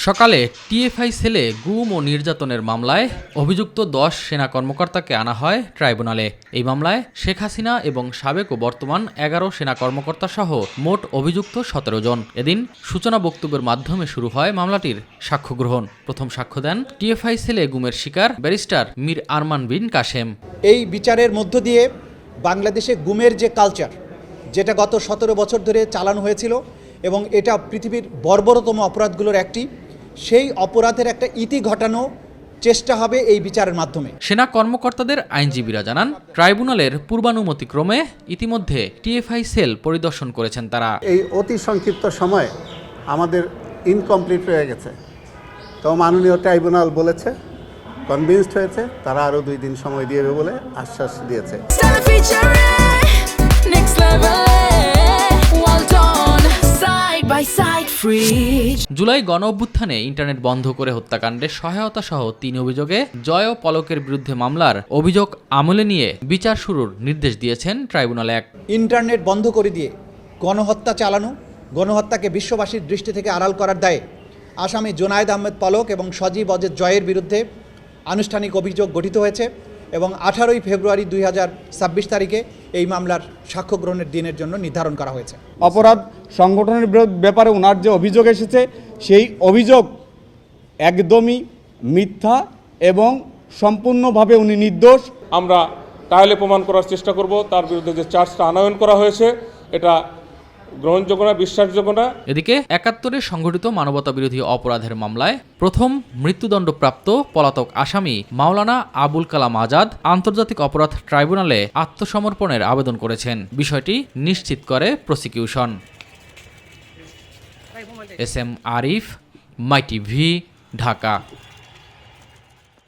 সকালে টিএফআই সেলে গুম ও নির্যাতনের মামলায় অভিযুক্ত ১০ সেনা কর্মকর্তাকে আনা হয় ট্রাইব্যুনালে। এই মামলায় শেখ হাসিনা এবং সাবেক ও বর্তমান ১১ সেনা কর্মকর্তা সহ মোট অভিযুক্ত ১৭ জন। এদিন সূচনা বক্তব্যের মাধ্যমে শুরু হয় মামলাটির সাক্ষ্য গ্রহণ। প্রথম সাক্ষ্য দেন টিএফআই সেলে গুমের শিকার ব্যারিস্টার মীর আরমান বিন কাশেম। এই বিচারের মধ্য দিয়ে বাংলাদেশে গুমের যে কালচার, যেটা গত ১৭ বছর ধরে চালানো হয়েছিল এবং এটা পৃথিবীর বর্বরতম অপরাধগুলোর একটি, সেই অপরাধের একটা ইতি ঘটানো চেষ্টা হবে এই বিচারের মাধ্যমে। সেনা কর্মকর্তাদের আইনজীবীরা জানান, ট্রাইব্যুনালের পূর্বানুমতিক্রমে ইতিমধ্যে টিএফআই সেল পরিদর্শন করেছেন তারা। এই অতি সংক্ষিপ্ত সময় আমাদের ইনকমপ্লিট হয়ে গেছে, তো মাননীয় ট্রাইব্যুনাল বলেছে, কনভিন্সড হয়েছে, তারা আরও 2 দিন সময় দিয়েবে বলে আশ্বাস দিয়েছে। জুলাই গণ অভ্যুত্থানে ইন্টারনেট বন্ধ করে হত্যাকাণ্ডে সহায়তা সহ 3 অভিযোগে জয় ও পলকের বিরুদ্ধে মামলার অভিযোগ আমলে নিয়ে বিচার শুরুর নির্দেশ দিয়েছেন ট্রাইব্যুনাল 1। ইন্টারনেট বন্ধ করে দিয়ে গণহত্যা চালানো, গণহত্যাকে বিশ্ববাসীর দৃষ্টি থেকে আড়াল করার দায়ে আসামি জুনায়েদ আহমেদ পলক এবং সজীব অজেদ জয়ের বিরুদ্ধে আনুষ্ঠানিক অভিযোগ গঠিত হয়েছে এবং 18ই ফেব্রুয়ারি 2026 তারিখে এই মামলার সাক্ষ্য গ্রহণের দিনের জন্য নির্ধারণ করা হয়েছে। অপরাধ সংগঠনের ব্যাপারে ওনার যে অভিযোগ এসেছে, সেই অভিযোগ একদমই মিথ্যা এবং সম্পূর্ণভাবে উনি নির্দোষ। আমরা ট্রায়ালে প্রমাণ করার চেষ্টা করব তার বিরুদ্ধে যে চার্জটা আনয়ন করা হয়েছে এটা গ্রহণযোগ্য না, বিশ্বাসযোগ্য না। এদিকে ৭১-এ সংঘটিত মানবতাবিরোধী অপরাধের মামলায় প্রথম মৃত্যুদণ্ডপ্রাপ্ত পলাতক আসামি মাওলানা আবুল কালাম আজাদ আন্তর্জাতিক অপরাধ ট্রাইব্যুনালে আত্মসমর্পণের আবেদন করেছেন। বিষয়টি নিশ্চিত করে প্রসিকিউশন। এস এম আরিফ, মাই টিভি, ঢাকা।